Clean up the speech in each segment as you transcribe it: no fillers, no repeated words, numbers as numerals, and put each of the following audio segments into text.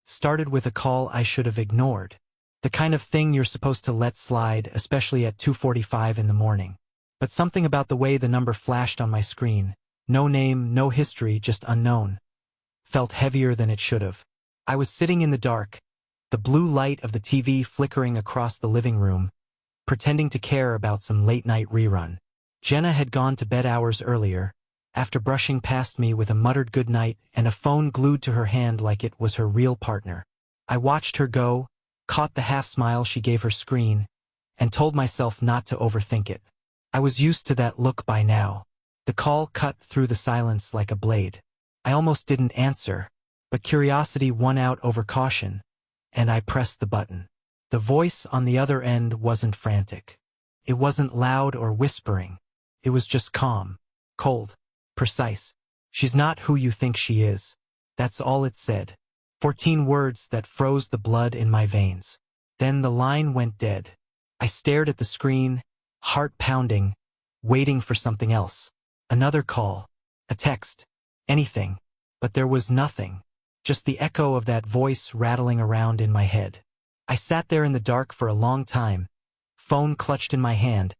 started with a call I should have ignored. The kind of thing you're supposed to let slide, especially at 2:45 in the morning. But something about the way the number flashed on my screen, no name, no history, just unknown, felt heavier than it should have. I was sitting in the dark, the blue light of the TV flickering across the living room, pretending to care about some late-night rerun. Jenna had gone to bed hours earlier, after brushing past me with a muttered goodnight and a phone glued to her hand like it was her real partner. I watched her go, caught the half-smile she gave her screen, and told myself not to overthink it. I was used to that look by now. The call cut through the silence like a blade. I almost didn't answer, but curiosity won out over caution, and I pressed the button. The voice on the other end wasn't frantic. It wasn't loud or whispering. It was just calm, cold, precise. She's not who you think she is. That's all it said. 14 words that froze the blood in my veins. Then the line went dead. I stared at the screen, heart pounding, waiting for something else. Another call, a text, anything. But there was nothing. Just the echo of that voice rattling around in my head. I sat there in the dark for a long time, phone clutched in my hand,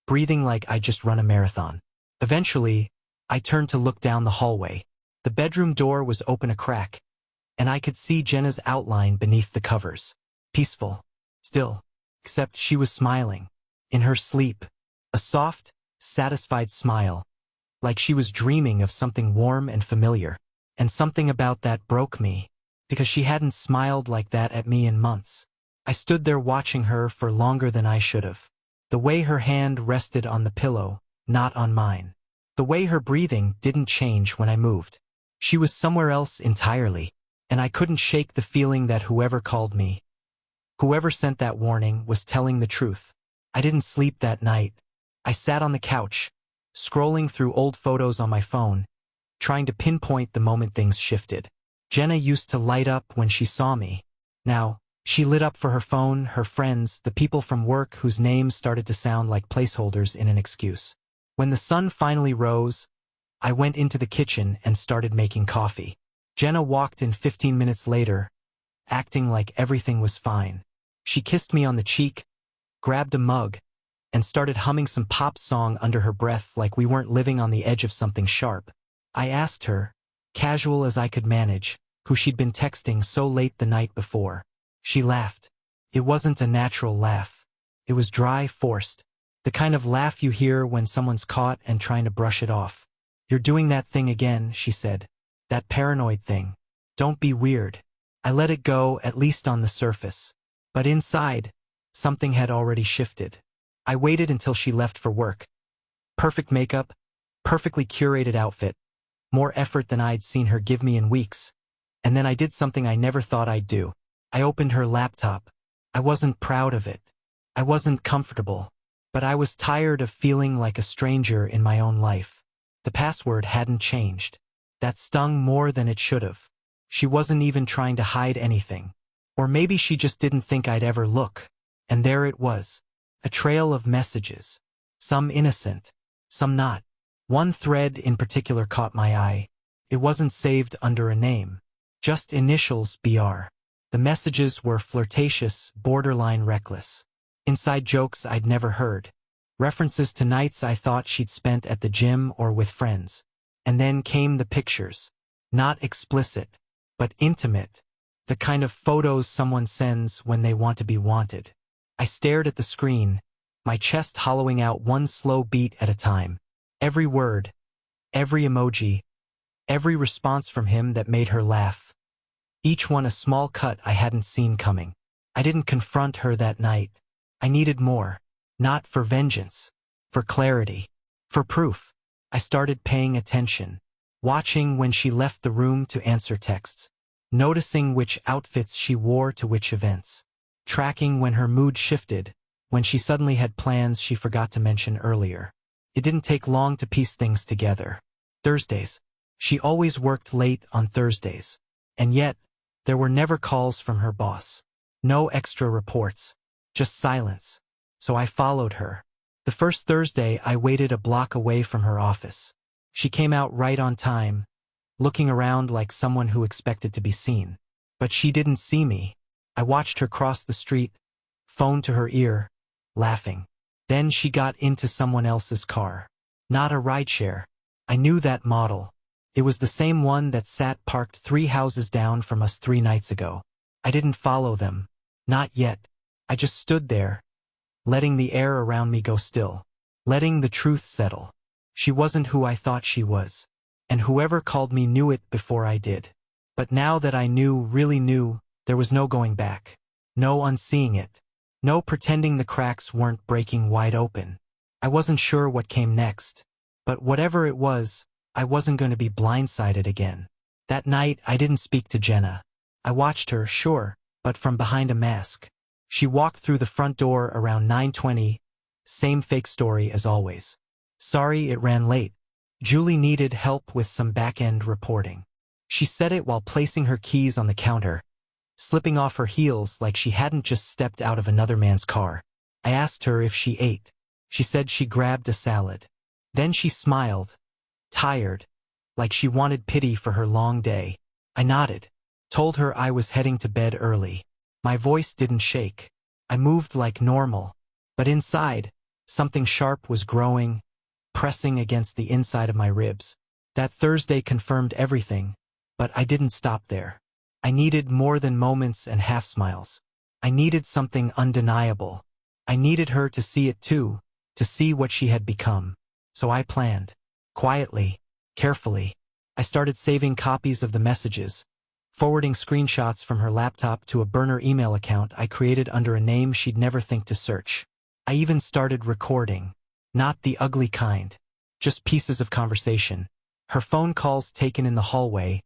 breathing like I'd just run a marathon. Eventually, I turned to look down the hallway. The bedroom door was open a crack, and I could see Jenna's outline beneath the covers. Peaceful. Still. Except she was smiling. In her sleep. A soft, satisfied smile. Like she was dreaming of something warm and familiar. And something about that broke me. Because she hadn't smiled like that at me in months. I stood there watching her for longer than I should have. The way her hand rested on the pillow, not on mine. The way her breathing didn't change when I moved. She was somewhere else entirely, and I couldn't shake the feeling that whoever called me, whoever sent that warning, was telling the truth. I didn't sleep that night. I sat on the couch, scrolling through old photos on my phone, trying to pinpoint the moment things shifted. Jenna used to light up when she saw me. Now, she lit up for her phone, her friends, the people from work whose names started to sound like placeholders in an excuse. When the sun finally rose, I went into the kitchen and started making coffee. Jenna walked in 15 minutes later, acting like everything was fine. She kissed me on the cheek, grabbed a mug, and started humming some pop song under her breath like we weren't living on the edge of something sharp. I asked her, casual as I could manage, who she'd been texting so late the night before. She laughed. It wasn't a natural laugh. It was dry, forced. The kind of laugh you hear when someone's caught and trying to brush it off. "You're doing that thing again," she said. "That paranoid thing. Don't be weird." I let it go, at least on the surface. But inside, something had already shifted. I waited until she left for work. Perfect makeup, perfectly curated outfit, more effort than I'd seen her give me in weeks. And then I did something I never thought I'd do. I opened her laptop. I wasn't proud of it. I wasn't comfortable. But I was tired of feeling like a stranger in my own life. The password hadn't changed. That stung more than it should have. She wasn't even trying to hide anything. Or maybe she just didn't think I'd ever look. And there it was. A trail of messages. Some innocent. Some not. One thread in particular caught my eye. It wasn't saved under a name. Just initials BR. The messages were flirtatious, borderline reckless. Inside jokes I'd never heard. References to nights I thought she'd spent at the gym or with friends. And then came the pictures. Not explicit, but intimate. The kind of photos someone sends when they want to be wanted. I stared at the screen, my chest hollowing out one slow beat at a time. Every word, every emoji, every response from him that made her laugh. Each one a small cut I hadn't seen coming. I didn't confront her that night. I needed more. Not for vengeance. For clarity. For proof. I started paying attention. Watching when she left the room to answer texts. Noticing which outfits she wore to which events. Tracking when her mood shifted. When she suddenly had plans she forgot to mention earlier. It didn't take long to piece things together. Thursdays. She always worked late on Thursdays. And yet, there were never calls from her boss. No extra reports. Just silence. So I followed her. The first Thursday I waited a block away from her office. She came out right on time, looking around like someone who expected to be seen. But she didn't see me. I watched her cross the street, phone to her ear, laughing. Then she got into someone else's car. Not a rideshare. I knew that model. It was the same one that sat parked 3 houses down from us 3 nights ago. I didn't follow them. Not yet. I just stood there, letting the air around me go still. Letting the truth settle. She wasn't who I thought she was. And whoever called me knew it before I did. But now that I knew, really knew, there was no going back. No unseeing it. No pretending the cracks weren't breaking wide open. I wasn't sure what came next. But whatever it was, I wasn't going to be blindsided again. That night, I didn't speak to Jenna. I watched her, sure, but from behind a mask. She walked through the front door around 9:20, same fake story as always. Sorry it ran late. Julie needed help with some back-end reporting. She said it while placing her keys on the counter, slipping off her heels like she hadn't just stepped out of another man's car. I asked her if she ate. She said she grabbed a salad. Then she smiled, tired, like she wanted pity for her long day. I nodded, told her I was heading to bed early. My voice didn't shake. I moved like normal. But inside, something sharp was growing, pressing against the inside of my ribs. That Thursday confirmed everything, but I didn't stop there. I needed more than moments and half-smiles. I needed something undeniable. I needed her to see it too, to see what she had become. So I planned. Quietly, carefully. I started saving copies of the messages, forwarding screenshots from her laptop to a burner email account I created under a name she'd never think to search. I even started recording. Not the ugly kind. Just pieces of conversation. Her phone calls taken in the hallway,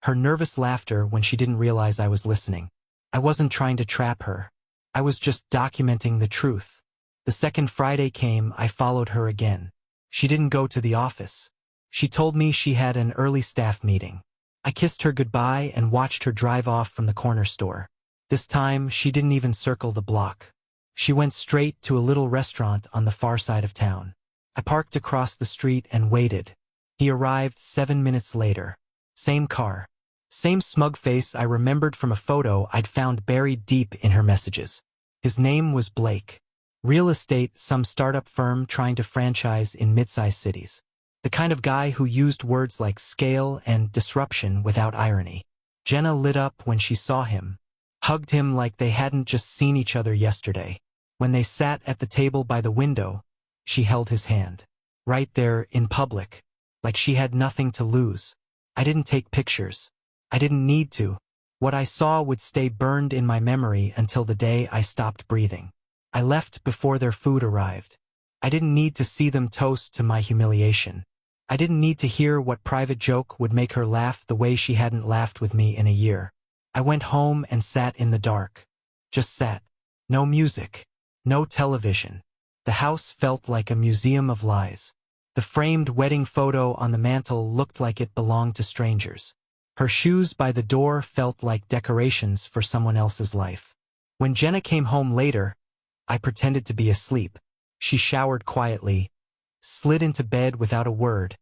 her nervous laughter when she didn't realize I was listening. I wasn't trying to trap her. I was just documenting the truth. The second Friday came, I followed her again. She didn't go to the office. She told me she had an early staff meeting. I kissed her goodbye and watched her drive off from the corner store. This time, she didn't even circle the block. She went straight to a little restaurant on the far side of town. I parked across the street and waited. He arrived 7 minutes later. Same car. Same smug face I remembered from a photo I'd found buried deep in her messages. His name was Blake. Real estate, some startup firm trying to franchise in mid-sized cities. The kind of guy who used words like scale and disruption without irony. Jenna lit up when she saw him, hugged him like they hadn't just seen each other yesterday. When they sat at the table by the window, she held his hand. Right there, in public. Like she had nothing to lose. I didn't take pictures. I didn't need to. What I saw would stay burned in my memory until the day I stopped breathing. I left before their food arrived. I didn't need to see them toast to my humiliation. I didn't need to hear what private joke would make her laugh the way she hadn't laughed with me in a year. I went home and sat in the dark. Just sat. No music. No television. The house felt like a museum of lies. The framed wedding photo on the mantel looked like it belonged to strangers. Her shoes by the door felt like decorations for someone else's life. When Jenna came home later, I pretended to be asleep. She showered quietly, slid into bed without a word,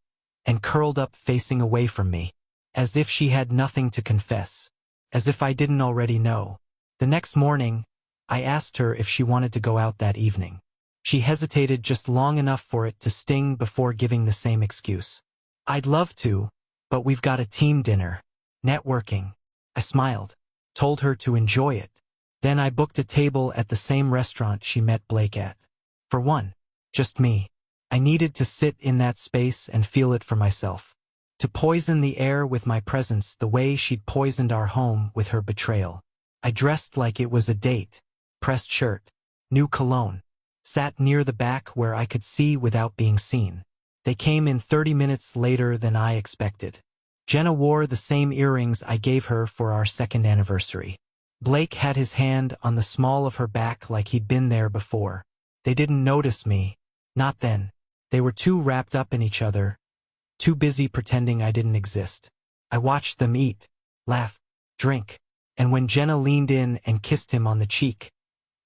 and curled up facing away from me, as if she had nothing to confess, as if I didn't already know. The next morning, I asked her if she wanted to go out that evening. She hesitated just long enough for it to sting before giving the same excuse. I'd love to, but we've got a team dinner. Networking. I smiled, told her to enjoy it. Then I booked a table at the same restaurant she met Blake at. For one, just me. I needed to sit in that space and feel it for myself. To poison the air with my presence the way she'd poisoned our home with her betrayal. I dressed like it was a date. Pressed shirt. New cologne. Sat near the back where I could see without being seen. They came in 30 minutes later than I expected. Jenna wore the same earrings I gave her for our second anniversary. Blake had his hand on the small of her back like he'd been there before. They didn't notice me. Not then. They were too wrapped up in each other, too busy pretending I didn't exist. I watched them eat, laugh, drink, and when Jenna leaned in and kissed him on the cheek,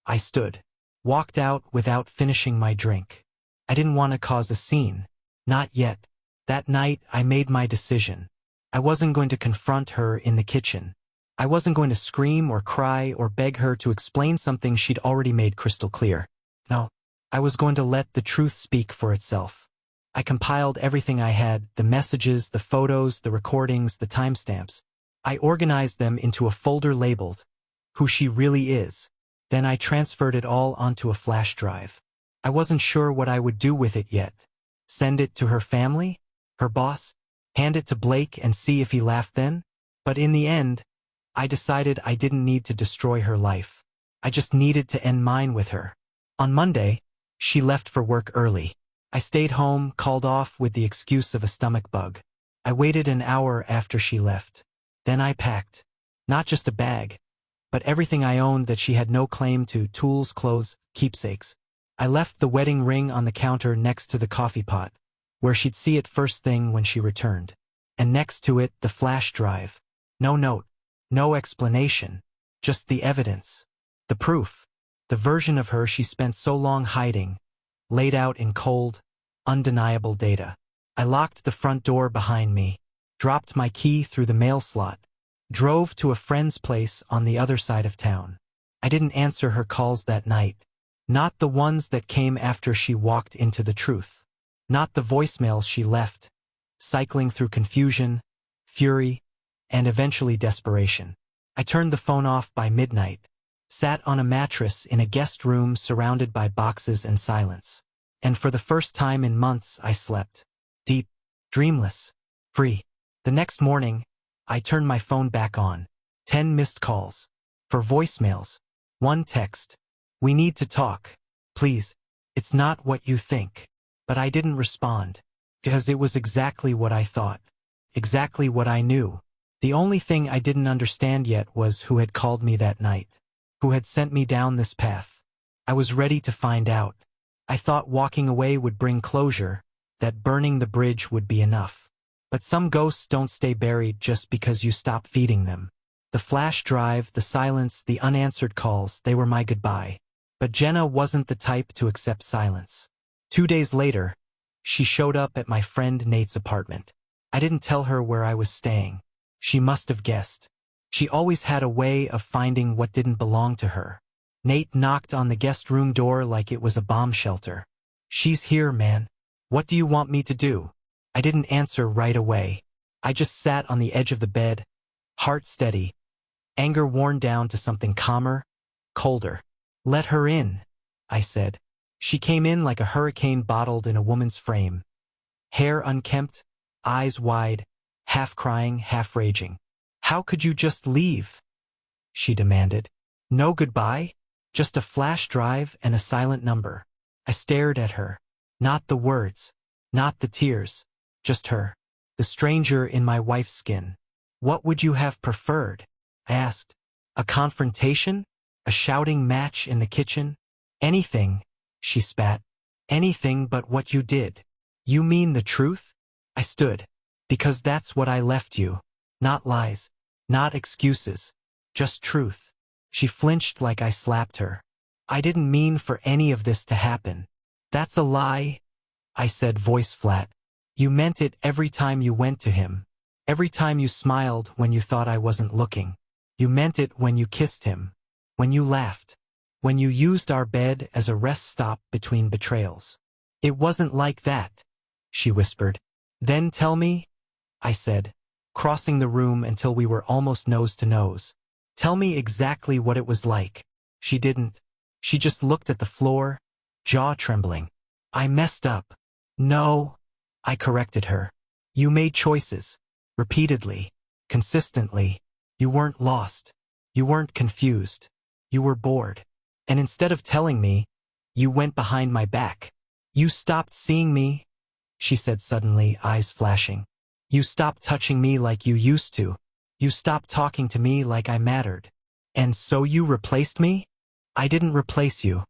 I stood, walked out without finishing my drink. I didn't want to cause a scene. Not yet. That night, I made my decision. I wasn't going to confront her in the kitchen. I wasn't going to scream or cry or beg her to explain something she'd already made crystal clear. No, I was going to let the truth speak for itself. I compiled everything I had, the messages, the photos, the recordings, the timestamps. I organized them into a folder labeled, Who She Really Is. Then I transferred it all onto a flash drive. I wasn't sure what I would do with it yet. Send it to her family? Her boss? Hand it to Blake and see if he laughed then? But in the end, I decided I didn't need to destroy her life. I just needed to end mine with her. On Monday, she left for work early. I stayed home, called off with the excuse of a stomach bug. I waited an hour after she left. Then I packed. Not just a bag, but everything I owned that she had no claim to: tools, clothes, keepsakes. I left the wedding ring on the counter next to the coffee pot, where she'd see it first thing when she returned. And next to it, the flash drive. No note. No explanation, just the evidence, the proof, the version of her she spent so long hiding, laid out in cold, undeniable data. I locked the front door behind me, dropped my key through the mail slot, drove to a friend's place on the other side of town. I didn't answer her calls that night, not the ones that came after she walked into the truth, not the voicemails she left, cycling through confusion, fury, and eventually desperation. I turned the phone off by midnight, sat on a mattress in a guest room surrounded by boxes and silence. And for the first time in months I slept. Deep, dreamless, free. The next morning, I turned my phone back on. 10 missed calls. 4 voicemails. 1 text. We need to talk. Please. It's not what you think. But I didn't respond. Because it was exactly what I thought. Exactly what I knew. The only thing I didn't understand yet was who had called me that night, who had sent me down this path. I was ready to find out. I thought walking away would bring closure, that burning the bridge would be enough. But some ghosts don't stay buried just because you stop feeding them. The flash drive, the silence, the unanswered calls, they were my goodbye. But Jenna wasn't the type to accept silence. 2 days later, she showed up at my friend Nate's apartment. I didn't tell her where I was staying. She must have guessed. She always had a way of finding what didn't belong to her. Nate knocked on the guest room door like it was a bomb shelter. She's here, man. What do you want me to do? I didn't answer right away. I just sat on the edge of the bed, heart steady, anger worn down to something calmer, colder. Let her in, I said. She came in like a hurricane bottled in a woman's frame. Hair unkempt, eyes wide, half crying, half raging. How could you just leave? She demanded. No goodbye? Just a flash drive and a silent number. I stared at her. Not the words. Not the tears. Just her. The stranger in my wife's skin. What would you have preferred? I asked. A confrontation? A shouting match in the kitchen? Anything, she spat. Anything but what you did. You mean the truth? I stood. Because that's what I left you. Not lies. Not excuses. Just truth. She flinched like I slapped her. I didn't mean for any of this to happen. That's a lie, I said, voice flat. You meant it every time you went to him. Every time you smiled when you thought I wasn't looking. You meant it when you kissed him. When you laughed. When you used our bed as a rest stop between betrayals. It wasn't like that, she whispered. Then tell me, I said, crossing the room until we were almost nose to nose. Tell me exactly what it was like. She didn't. She just looked at the floor, jaw trembling. I messed up. No, I corrected her. You made choices. Repeatedly. Consistently. You weren't lost. You weren't confused. You were bored. And instead of telling me, you went behind my back. You stopped seeing me, she said suddenly, eyes flashing. You stopped touching me like you used to. You stopped talking to me like I mattered. And so you replaced me? I didn't replace you.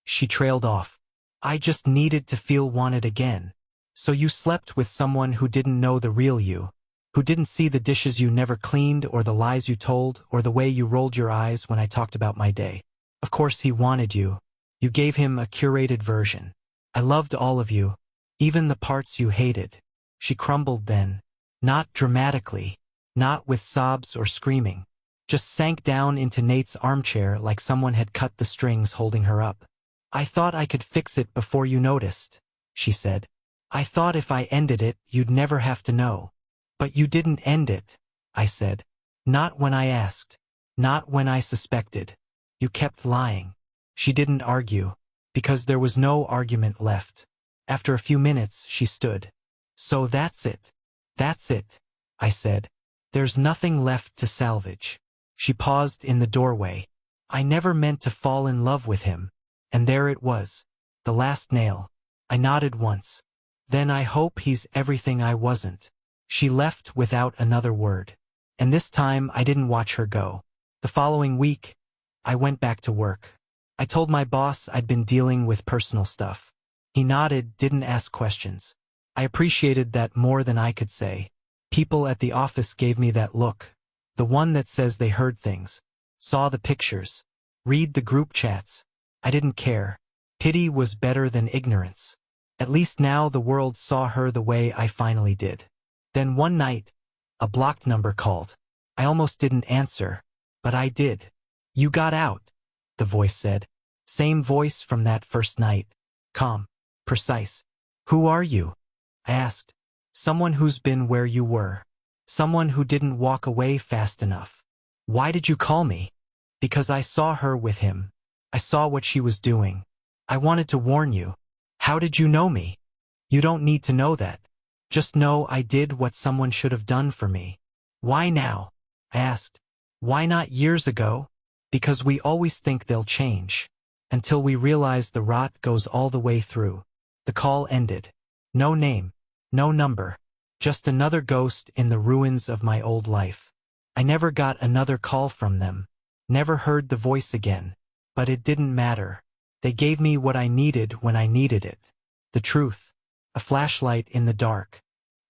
She trailed off. I just needed to feel wanted again. So you slept with someone who didn't know the real you, who didn't see the dishes you never cleaned or the lies you told or the way you rolled your eyes when I talked about my day. Of course he wanted you. You gave him a curated version. I loved all of you, even the parts you hated. She crumbled then. Not dramatically, not with sobs or screaming. Just sank down into Nate's armchair like someone had cut the strings holding her up. "I thought I could fix it before you noticed," she said. "I thought if I ended it, you'd never have to know." "But you didn't end it," I said. "Not when I asked. Not when I suspected. You kept lying." She didn't argue, because there was no argument left. After a few minutes, she stood. "So that's it. That's it," I said. "There's nothing left to salvage." She paused in the doorway. "I never meant to fall in love with him." And there it was. The last nail. I nodded once. "Then I hope he's everything I wasn't." She left without another word. And this time I didn't watch her go. The following week, I went back to work. I told my boss I'd been dealing with personal stuff. He nodded, didn't ask questions. I appreciated that more than I could say. People at the office gave me that look. The one that says they heard things, saw the pictures, read the group chats. I didn't care. Pity was better than ignorance. At least now the world saw her the way I finally did. Then one night, a blocked number called. I almost didn't answer, but I did. "You got out," the voice said. Same voice from that first night. Calm, precise. "Who are you?" I asked. "Someone who's been where you were. Someone who didn't walk away fast enough." "Why did you call me?" "Because I saw her with him. I saw what she was doing. I wanted to warn you." "How did you know me?" "You don't need to know that. Just know I did what someone should have done for me." "Why now?" I asked. "Why not years ago?" "Because we always think they'll change. Until we realize the rot goes all the way through." The call ended. No name. No number. Just another ghost in the ruins of my old life. I never got another call from them. Never heard the voice again. But it didn't matter. They gave me what I needed when I needed it. The truth. A flashlight in the dark.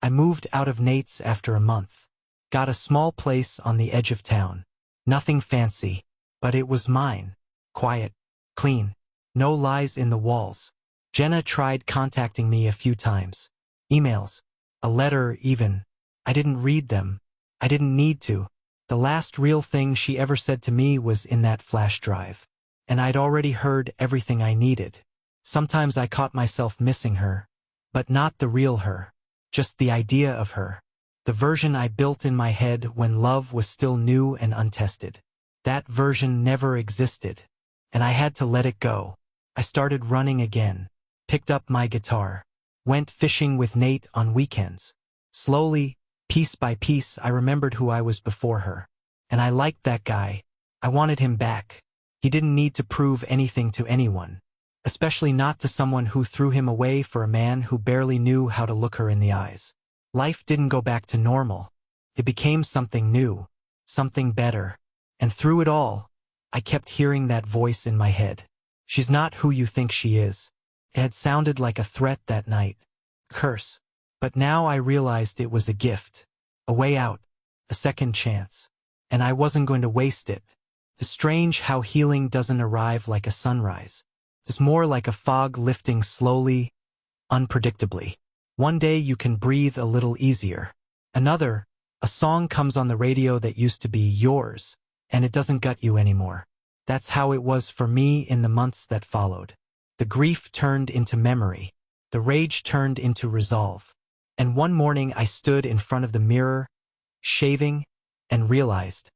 I moved out of Nate's after a month. Got a small place on the edge of town. Nothing fancy. But it was mine. Quiet. Clean. No lies in the walls. Jenna tried contacting me a few times. Emails. A letter even. I didn't read them. I didn't need to. The last real thing she ever said to me was in that flash drive. And I'd already heard everything I needed. Sometimes I caught myself missing her. But not the real her. Just the idea of her. The version I built in my head when love was still new and untested. That version never existed. And I had to let it go. I started running again. Picked up my guitar. Went fishing with Nate on weekends. Slowly, piece by piece, I remembered who I was before her. And I liked that guy. I wanted him back. He didn't need to prove anything to anyone. Especially not to someone who threw him away for a man who barely knew how to look her in the eyes. Life didn't go back to normal. It became something new. Something better. And through it all, I kept hearing that voice in my head. "She's not who you think she is." It had sounded like a threat that night. Curse. But now I realized it was a gift. A way out. A second chance. And I wasn't going to waste it. It's strange how healing doesn't arrive like a sunrise. It's more like a fog lifting slowly, unpredictably. One day you can breathe a little easier. Another, a song comes on the radio that used to be yours, and it doesn't gut you anymore. That's how it was for me in the months that followed. The grief turned into memory. The rage turned into resolve. And one morning I stood in front of the mirror, shaving, and realized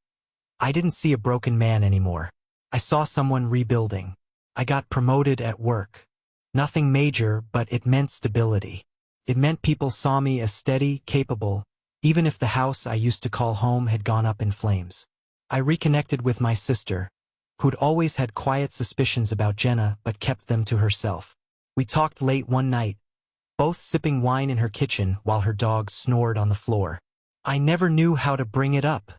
I didn't see a broken man anymore. I saw someone rebuilding. I got promoted at work. Nothing major, but it meant stability. It meant people saw me as steady, capable, even if the house I used to call home had gone up in flames. I reconnected with my sister, who'd always had quiet suspicions about Jenna but kept them to herself. We talked late one night, both sipping wine in her kitchen while her dog snored on the floor. "I never knew how to bring it up,"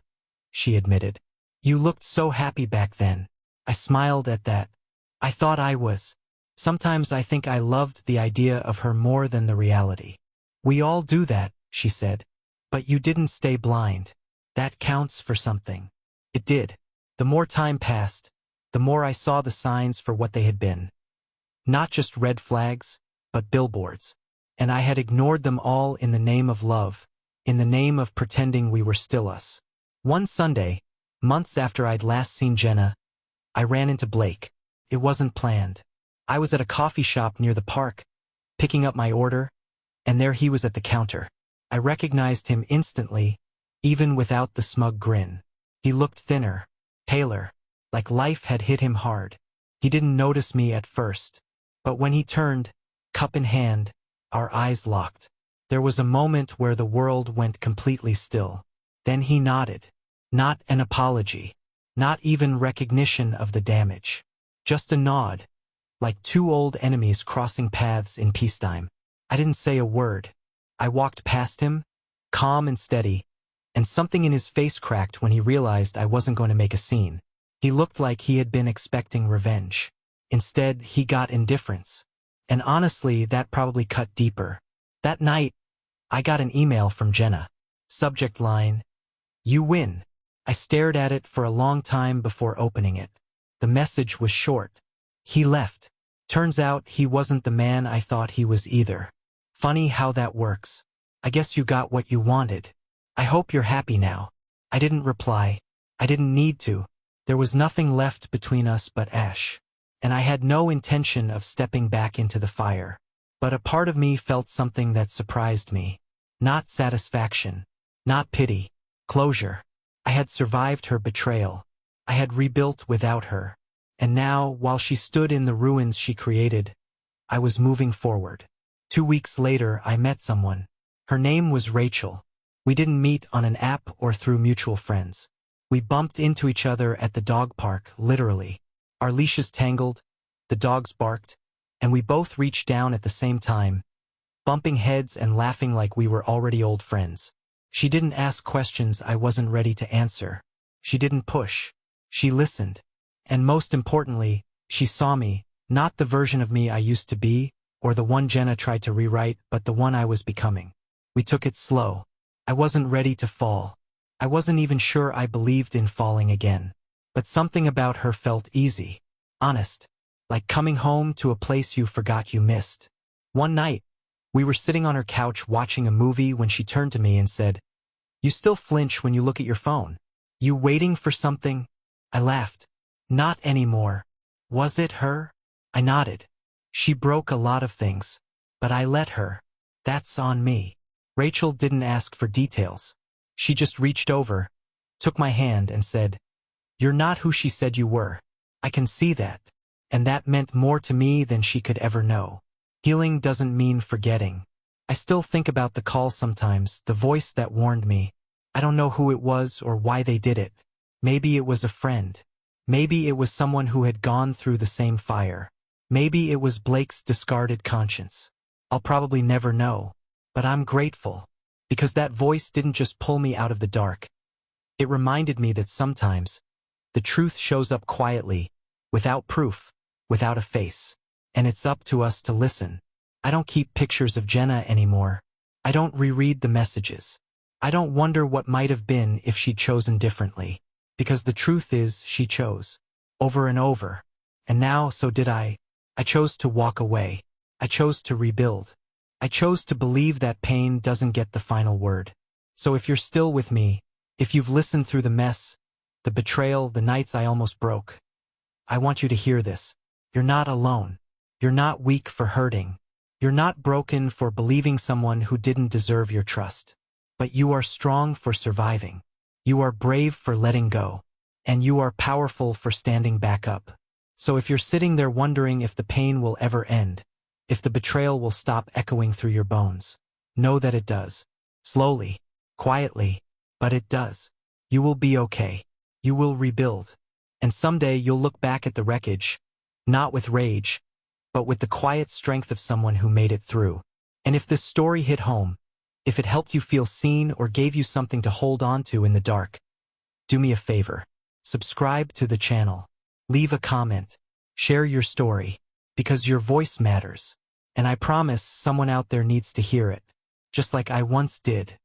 she admitted. "You looked so happy back then." I smiled at that. I thought I was. Sometimes I think I loved the idea of her more than the reality. "We all do that," she said. "But you didn't stay blind. That counts for something." It did. The more time passed, the more I saw the signs for what they had been. Not just red flags, but billboards. And I had ignored them all in the name of love, in the name of pretending we were still us. One Sunday, months after I'd last seen Jenna, I ran into Blake. It wasn't planned. I was at a coffee shop near the park, picking up my order, and there he was at the counter. I recognized him instantly, even without the smug grin. He looked thinner, paler, like life had hit him hard. He didn't notice me at first, but when he turned, cup in hand, our eyes locked. There was a moment where the world went completely still. Then he nodded. Not an apology. Not even recognition of the damage. Just a nod, like two old enemies crossing paths in peacetime. I didn't say a word. I walked past him, calm and steady, and something in his face cracked when he realized I wasn't going to make a scene. He looked like he had been expecting revenge. Instead, he got indifference. And honestly, that probably cut deeper. That night, I got an email from Jenna. Subject line, "You win." I stared at it for a long time before opening it. The message was short. He left. Turns out he wasn't the man I thought he was either. Funny how that works. I guess you got what you wanted. I hope you're happy now. I didn't reply. I didn't need to. There was nothing left between us but ash. And I had no intention of stepping back into the fire. But a part of me felt something that surprised me. Not satisfaction. Not pity. Closure. I had survived her betrayal. I had rebuilt without her. And now, while she stood in the ruins she created, I was moving forward. 2 weeks later, I met someone. Her name was Rachel. We didn't meet on an app or through mutual friends. We bumped into each other at the dog park, literally. Our leashes tangled, the dogs barked, and we both reached down at the same time, bumping heads and laughing like we were already old friends. She didn't ask questions I wasn't ready to answer. She didn't push. She listened. And most importantly, she saw me, not the version of me I used to be, or the one Jenna tried to rewrite, but the one I was becoming. We took it slow. I wasn't ready to fall. I wasn't even sure I believed in falling again. But something about her felt easy, honest, like coming home to a place you forgot you missed. One night, we were sitting on her couch watching a movie when she turned to me and said, "You still flinch when you look at your phone. You waiting for something?" I laughed. "Not anymore." Was it her? I nodded. She broke a lot of things, but I let her. That's on me. Rachel didn't ask for details. She just reached over, took my hand and said, "You're not who she said you were. I can see that." And that meant more to me than she could ever know. Healing doesn't mean forgetting. I still think about the call sometimes, the voice that warned me. I don't know who it was or why they did it. Maybe it was a friend. Maybe it was someone who had gone through the same fire. Maybe it was Blake's discarded conscience. I'll probably never know. But I'm grateful. Because that voice didn't just pull me out of the dark. It reminded me that sometimes, the truth shows up quietly, without proof, without a face. And it's up to us to listen. I don't keep pictures of Jenna anymore. I don't reread the messages. I don't wonder what might have been if she'd chosen differently. Because the truth is, she chose. Over and over. And now, so did I. I chose to walk away. I chose to rebuild. I chose to believe that pain doesn't get the final word. So if you're still with me, if you've listened through the mess, the betrayal, the nights I almost broke, I want you to hear this. You're not alone. You're not weak for hurting. You're not broken for believing someone who didn't deserve your trust. But you are strong for surviving. You are brave for letting go. And you are powerful for standing back up. So if you're sitting there wondering if the pain will ever end, if the betrayal will stop echoing through your bones, know that it does. Slowly, quietly, but it does. You will be okay. You will rebuild. And someday you'll look back at the wreckage, not with rage, but with the quiet strength of someone who made it through. And if this story hit home, if it helped you feel seen or gave you something to hold on to in the dark, do me a favor. Subscribe to the channel. Leave a comment. Share your story. Because your voice matters. And I promise someone out there needs to hear it. Just like I once did.